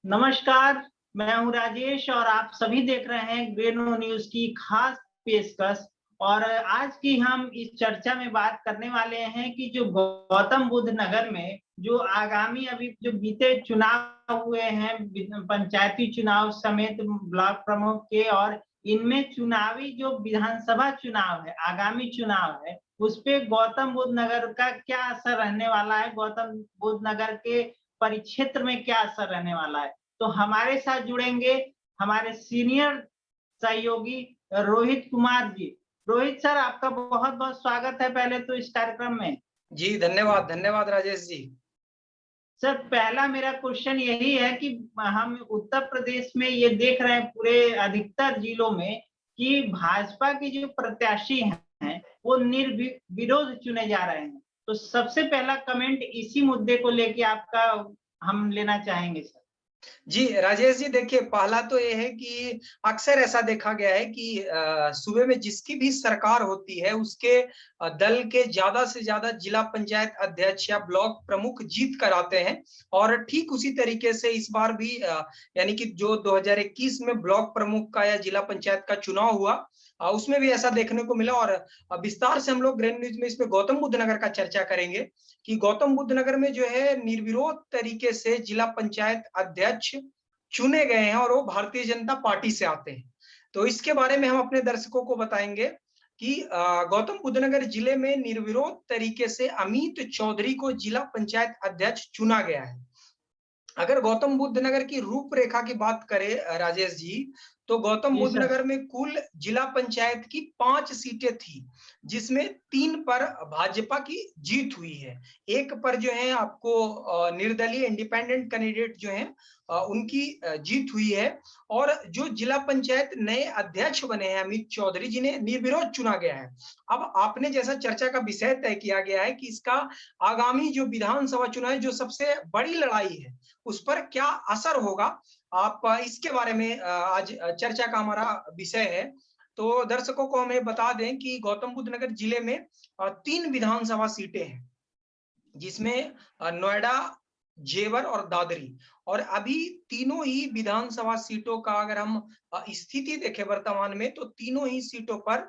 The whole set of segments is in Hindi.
नमस्कार, मैं हूँ राजेश और आप सभी देख रहे हैं ग्रेनो न्यूज़ की खास पेशकश। और आज की हम इस चर्चा में बात करने वाले हैं कि जो गौतम बुद्ध नगर में जो आगामी अभी जो बीते चुनाव हुए हैं, पंचायती चुनाव समेत ब्लॉक प्रमुख के, और इनमें चुनावी जो विधानसभा चुनाव है, आगामी चुनाव है, उस पे गौतम बुद्ध नगर का क्या असर रहने वाला है, गौतम बुद्ध नगर के परिक्षेत्र में क्या असर रहने वाला है। तो हमारे साथ जुड़ेंगे हमारे सीनियर सहयोगी रोहित कुमार जी। रोहित सर, आपका बहुत-बहुत स्वागत है पहले तो इस कार्यक्रम में। जी, धन्यवाद, धन्यवाद राजेश जी। सर, पहला मेरा क्वेश्चन यही है कि हम उत्तर प्रदेश में ये देख रहे हैं पूरे अधिकतर जिलों में कि भाजपा के जो प्रत्याशी हैं, वो विरोध चुने जा रहे हैं। तो सबसे पहला कमेंट इसी मुद्दे को लेके आपका हम लेना चाहेंगे सर। जी, राजेश जी देखिए पहला तो ये है कि अक्सर ऐसा देखा गया है कि सूबे में जिसकी भी सरकार होती है उसके दल के ज़्यादा से ज़्यादा जिला पंचायत अध्यक्ष या ब्लॉक प्रमुख जीत कर आते हैं और ठीक उसी तरीके से इस बार भी यानी कि जो 2021 में ब्लॉक प्रमुख का या जिला पंचायत का चुनाव हुआ उसमें भी ऐसा देखने को मिला और विस्तार से हम लोग ग्रेन न्यूज़ में इसमें गौतम बुद्ध नगर का चर्चा करेंगे कि गौतम बुद्ध नगर में जो है निर्विरोध तरीके से जिला पंचायत अध्यक्ष चुने गए हैं और वो भारतीय जनता पार्टी से आते हैं। तो इसके बारे में हम अपने दर्शकों को बताएंगे कि गौतम बुद्ध नगर जिले में निर्विरोध तरीके से अमित चौधरी को जिला पंचायत अध्यक्ष चुना गया है। अगर गौतम बुद्ध नगर की रूपरेखा की बात करें राजेश जी, तो गौतम जी बुद्ध सर। नगर में कुल जिला पंचायत की 5 सीटें थी, जिसमें 3 पर भाजपा की जीत हुई है। एक पर जो है आपको निर्दलीय इंडिपेंडेंट कैंडिडेट जो हैं उनकी जीत हुई है और जो जिला पंचायत नए अध्यक्ष बने हैं अमित चौधरी जिन्हें निर्विरोध चुना गया है। अब आपने जैसा चर्चा का विषय तय किया गया है कि इसका आगामी जो विधानसभा चुनाव है, जो सबसे बड़ी लड़ाई है, उस पर क्या असर होगा, आप इसके बारे में आज चर्चा का हमारा विषय है। तो दर्शकों को हमें बता दें कि गौतम बुद्ध नगर जिले में 3 विधानसभा सीटें हैं, जिसमें नोएडा, जेवर और दादरी और अभी तीनों ही विधानसभा सीटों का अगर हम स्थिति देखें वर्तमान में तो तीनों ही सीटों पर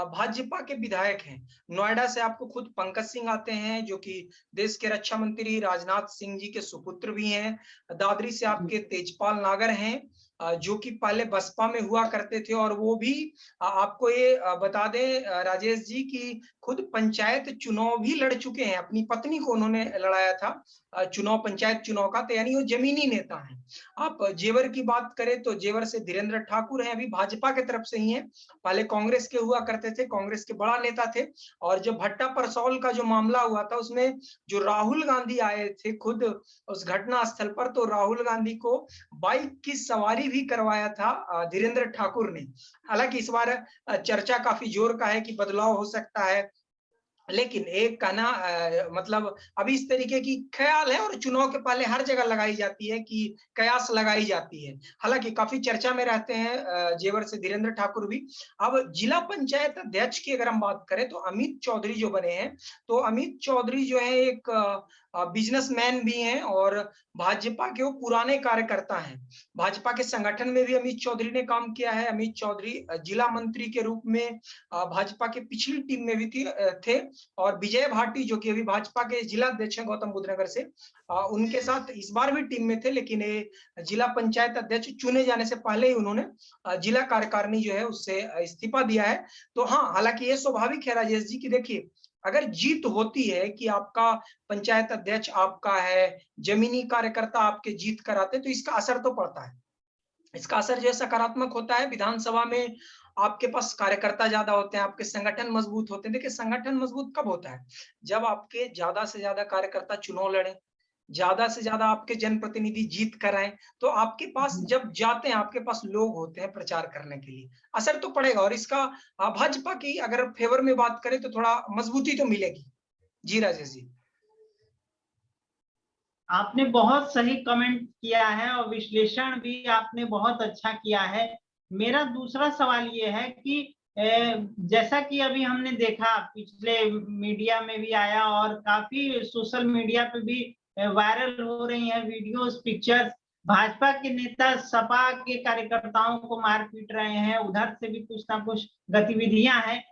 भाजपा के विधायक हैं। नोएडा से आपको खुद पंकज सिंह आते हैं जो कि देश के रक्षा मंत्री राजनाथ सिंह जी के सुपुत्र भी हैं। दादरी से आपके तेजपाल नागर हैं जो कि पहले बसपा में हुआ करते थे और वो भी आपको ये बता दें राजेश जी कि खुद पंचायत चुनाव भी लड़ चुके हैं, अपनी पत्नी को उन्होंने लड़ाया था चुनाव, पंचायत चुनाव का, तो यानी वो जमीनी नेता हैं। आप जेवर की बात करें तो जेवर से धीरेन्द्र ठाकुर हैं, अभी भाजपा की तरफ से ही हैं, पहले कांग्रेस के हुआ करते थे, कांग्रेस के बड़ा नेता थे। और जो भट्टा परसौल का जो मामला हुआ था उसमें जो राहुल गांधी आए थे खुद उस घटना स्थल पर, तो राहुल गांधी को बाइक की सवारी भी करवाया था धीरेन्द्र ठाकुर ने। हालांकि इस बार चर्चा काफी जोर का है कि बदलाव हो सकता है, लेकिन एक कहना मतलब अभी इस तरीके की ख्याल है और चुनाव के पहले हर जगह लगाई जाती है कि कयास लगाई जाती है। हालांकि काफी चर्चा में रहते हैं जेवर से धीरेन्द्र ठाकुर भी। अब जिला पंचायत अध्यक्ष की अगर हम बात करें तो अमित चौधरी जो बने हैं, तो अमित चौधरी जो है एक बिजनेसमैन भी हैं और भाजपा के वो पुराने कार्यकर्ता हैं। भाजपा के संगठन में भी अमित चौधरी ने काम किया है। अमित चौधरी जिला मंत्री के रूप में भाजपा के पिछली टीम में भी थे और विजय भाटी जो कि अभी भाजपा के जिला अध्यक्ष हैं गौतम बुद्ध नगर से, उनके साथ इस बार भी टीम में थे, लेकिन ये जिला पंचायत अध्यक्ष चुने जाने से पहले ही उन्होंने जिला कार्यकारिणी जो है उससे इस्तीफा दिया है। तो हाँ, हालांकि ये स्वाभाविक है राजेश जी कि देखिए अगर जीत होती है कि आपका पंचायत अध्यक्ष आपका है, जमीनी कार्यकर्ता आपके जीत कराते, तो इसका असर तो पड़ता है। इसका असर जो है सकारात्मक होता है। विधानसभा में आपके पास कार्यकर्ता ज्यादा होते हैं, आपके संगठन मजबूत होते हैं। देखिए संगठन मजबूत कब होता है? जब आपके ज्यादा से ज्यादा कार्यकर्ता चुनाव लड़े, ज्यादा से ज्यादा आपके जनप्रतिनिधि जीत कर आए, तो आपके पास जब जाते हैं आपके पास लोग होते हैं प्रचार करने के लिए, असर तो पड़ेगा और इसका भाजपा की अगर फेवर में बात करें तो थोड़ा मजबूती तो मिलेगी। जी राजेश जी। आपने बहुत सही कमेंट किया है और विश्लेषण भी आपने बहुत अच्छा किया है। मेरा दूसरा सवाल ये है कि जैसा कि अभी हमने देखा पिछले मीडिया में भी आया और काफी सोशल मीडिया पे भी वायरल हो रही हैं वीडियोस, पिक्चर्स भाजपा के नेता सपा के कार्यकर्ताओं को मार पीट रहे हैं, उधर से भी कुछ ना कुछ गतिविधियां हैं।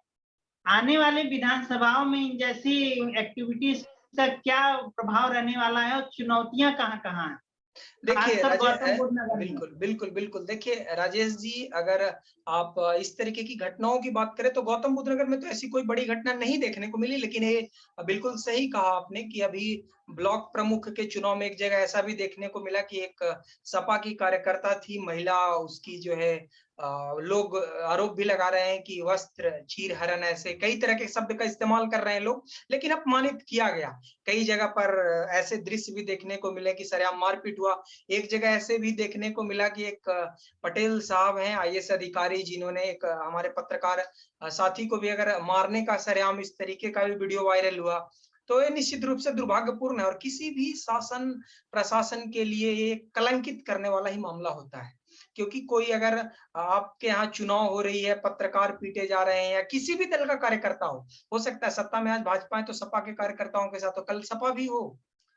आने वाले विधानसभाओं में इन जैसी एक्टिविटीज का क्या प्रभाव रहने वाला है और चुनौतियां कहाँ-कहाँ हैं? देखिए खासकर गौतम बुद्ध नगर में। बिल्कुल, बिल्कुल, बिल्कुल। देखिए राजेश जी, अगर आप इस तरीके की घटनाओं की बात करें तो गौतम बुद्ध नगर में तो ऐसी कोई बड़ी घटना नहीं देखने को मिली, लेकिन ये बिल्कुल सही कहा आपने कि अभी ब्लॉक प्रमुख के चुनाव में एक जगह ऐसा भी देखने को मिला कि एक सपा की कार्यकर्ता थी, महिला, उसकी जो है लोग आरोप भी लगा रहे हैं कि वस्त्र चीर-हरण, ऐसे कई तरह के शब्द का इस्तेमाल कर रहे हैं लोग, लेकिन अपमानित किया गया। कई जगह पर ऐसे दृश्य भी देखने को मिले कि सरेआम मारपीट हुआ। एक जगह ऐसे भी देखने को मिला कि एक पटेल साहब हैं, आईएएस अधिकारी, जिन्होंने एक हमारे पत्रकार साथी को भी अगर मारने का सरेआम इस तरीके का भी वीडियो वायरल हुआ। तो ये निश्चित रूप से दुर्भाग्यपूर्ण है और किसी भी शासन प्रशासन के लिए ये कलंकित करने वाला ही मामला होता है। क्योंकि कोई अगर आपके यहाँ चुनाव हो रही है, पत्रकार पीटे जा रहे हैं या किसी भी दल का कार्यकर्ता हो सकता है सत्ता में आज भाजपा है तो सपा के कार्यकर्ताओं के साथ, तो कल सपा भी हो।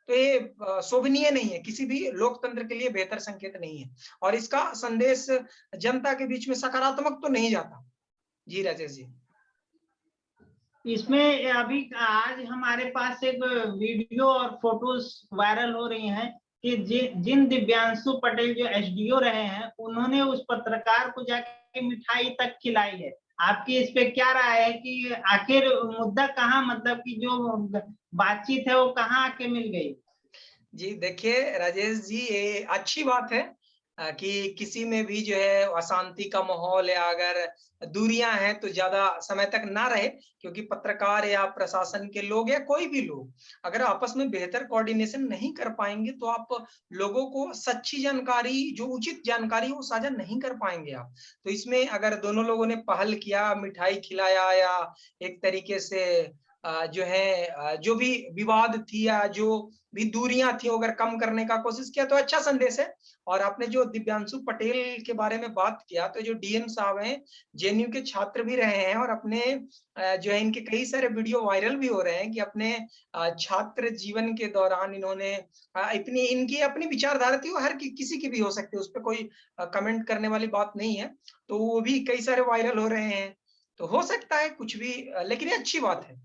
तो ये शोभनीय नहीं है, किसी भी लोकतंत्र के लिए बेहतर संकेत नहीं है और इसका संदेश जनता के बीच में सकारात्मक तो नहीं जाता। जी राजेश जी। इसमें अभी आज हमारे पास एक वीडियो और फोटोज वायरल हो रही हैं कि जिन दिव्यांशु पटेल जो एसडीओ रहे हैं, उन्होंने उस पत्रकार को जाके मिठाई तक खिलाई है। आपकी इस पे क्या राय है कि आखिर मुद्दा कहाँ, मतलब कि जो बातचीत है वो कहाँ आके मिल गई? जी देखिए राजेश जी, ये अच्छी बात है कि किसी में भी जो है अशांति का माहौल या अगर दूरियां हैं तो ज्यादा समय तक ना रहे, क्योंकि पत्रकार या प्रशासन के लोग या कोई भी लोग अगर आपस में बेहतर कोऑर्डिनेशन नहीं कर पाएंगे तो आप लोगों को सच्ची जानकारी, जो उचित जानकारी है वो साझा नहीं कर पाएंगे आप। तो इसमें अगर दोनों लोगों ने पहल किया, मिठाई खिलाया या एक तरीके से जो है जो भी विवाद थी या जो भी दूरियां थी अगर कम करने का कोशिश किया तो अच्छा संदेश है। और आपने जो दिव्यांशु पटेल के बारे में बात किया, तो जो डीएम साहब हैं, जेएनयू के छात्र भी रहे हैं और अपने जो है इनके कई सारे वीडियो वायरल भी हो रहे हैं कि अपने छात्र जीवन के दौरान इन्होंने इतनी इनकी अपनी विचारधारा थी, वो हर किसी की भी हो सकती है, उस पर कोई कमेंट करने वाली बात नहीं है। तो वो भी कई सारे वायरल हो रहे हैं, तो हो सकता है कुछ भी, लेकिन ये अच्छी बात है।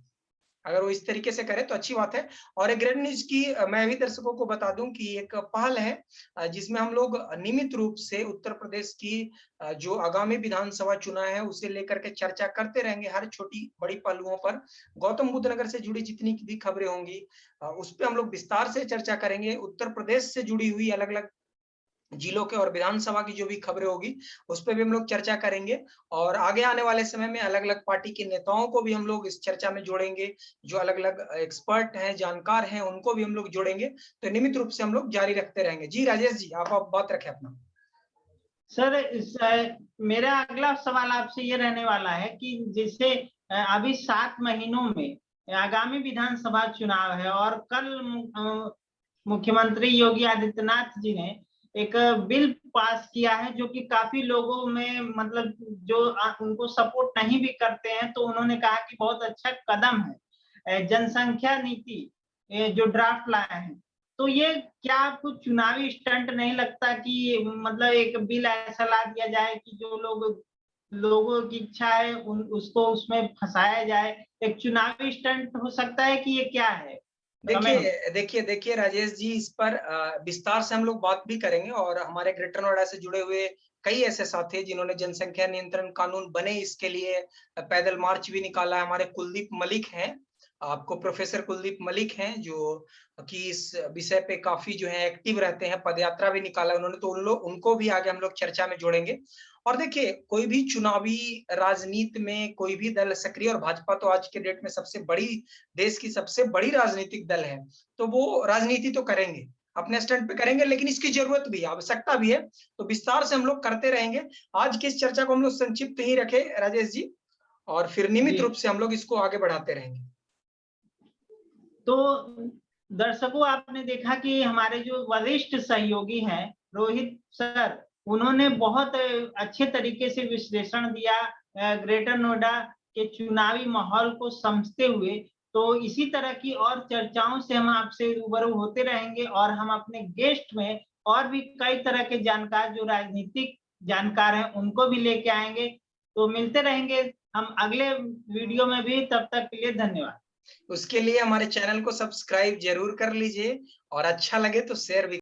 अगर वो इस तरीके से करे तो अच्छी बात है। और एक ग्रेट न्यूज़ की मैं भी दर्शकों को बता दूं कि एक पहल है जिसमें हम लोग नियमित रूप से उत्तर प्रदेश की जो आगामी विधानसभा चुनाव है उसे लेकर के चर्चा करते रहेंगे, हर छोटी बड़ी पहलुओं पर। गौतम बुद्ध नगर से जुड़ी जितनी भी खबरें होंगी उस पर हम लोग विस्तार से चर्चा करेंगे। उत्तर प्रदेश से जुड़ी हुई अलग अलग जिलों के और विधानसभा की जो भी खबरें होगी उस पर भी हम लोग चर्चा करेंगे। और आगे आने वाले समय में अलग अलग पार्टी के नेताओं को भी हम लोग इस चर्चा में जोड़ेंगे, जो अलग अलग एक्सपर्ट हैं, जानकार हैं, उनको भी हम लोग जोड़ेंगे। तो नियमित रूप से हम लोग जारी रखते रहेंगे। जी राजेश जी, आप बात रखें अपना। सर, मेरा अगला सवाल आपसे ये रहने वाला है कि जैसे अभी 7 महीनों में आगामी विधानसभा चुनाव है और कल मुख्यमंत्री योगी आदित्यनाथ जी ने एक बिल पास किया है जो कि काफी लोगों में, मतलब जो उनको सपोर्ट नहीं भी करते हैं, तो उन्होंने कहा कि बहुत अच्छा कदम है जनसंख्या नीति जो ड्राफ्ट लाए हैं। तो ये क्या आपको चुनावी स्टंट नहीं लगता कि मतलब एक बिल ऐसा ला दिया जाए कि जो लोगों की इच्छा है उसको उसमें फंसाया जाए? एक चुनावी स्टंट हो सकता है कि ये क्या है? कमेंट। देखिए राजेश जी, इस पर विस्तार से हम लोग बात भी करेंगे और हमारे ग्रेटर नोएडा से जुड़े हुए कई ऐसे साथी हैं जिन्होंने जनसंख्या नियंत्रण कानून बने इसके लिए पैदल मार्च भी निकाला है। हमारे कुलदीप मलिक हैं, आपको प्रोफेसर कुलदीप मलिक हैं, जो कि इस विषय पे काफी जो है एक्टिव रहते हैं, पदयात्रा भी निकाला उन्होंने, तो उनको भी आगे हम लोग चर्चा में जोड़ेंगे। और देखिए कोई भी चुनावी राजनीति में कोई भी दल सक्रिय, और भाजपा तो आज के डेट में सबसे बड़ी, देश की सबसे बड़ी राजनीतिक दल है, तो वो राजनीति तो करेंगे, अपने स्टैंड पे करेंगे, लेकिन इसकी जरूरत भी है, आवश्यकता भी है, तो विस्तार से हम लोग करते रहेंगे। आज की इस चर्चा को हम लोग संक्षिप्त ही रखे राजेश जी, और फिर नियमित रूप से हम लोग इसको आगे बढ़ाते रहेंगे। तो दर्शकों, आपने देखा कि हमारे जो वरिष्ठ सहयोगी हैं रोहित सर, उन्होंने बहुत अच्छे तरीके से विश्लेषण दिया ग्रेटर नोएडा के चुनावी माहौल को समझते हुए। तो इसी तरह की और चर्चाओं से हम आपसे रूबरू होते रहेंगे और हम अपने गेस्ट में और भी कई तरह के जानकार जो राजनीतिक जानकार हैं उनको भी लेके आएंगे। तो मिलते रहेंगे हम अगले वीडियो में भी, तब तक के लिए धन्यवाद। उसके लिए हमारे चैनल को सब्सक्राइब जरूर कर लीजिए और अच्छा लगे तो शेयर भी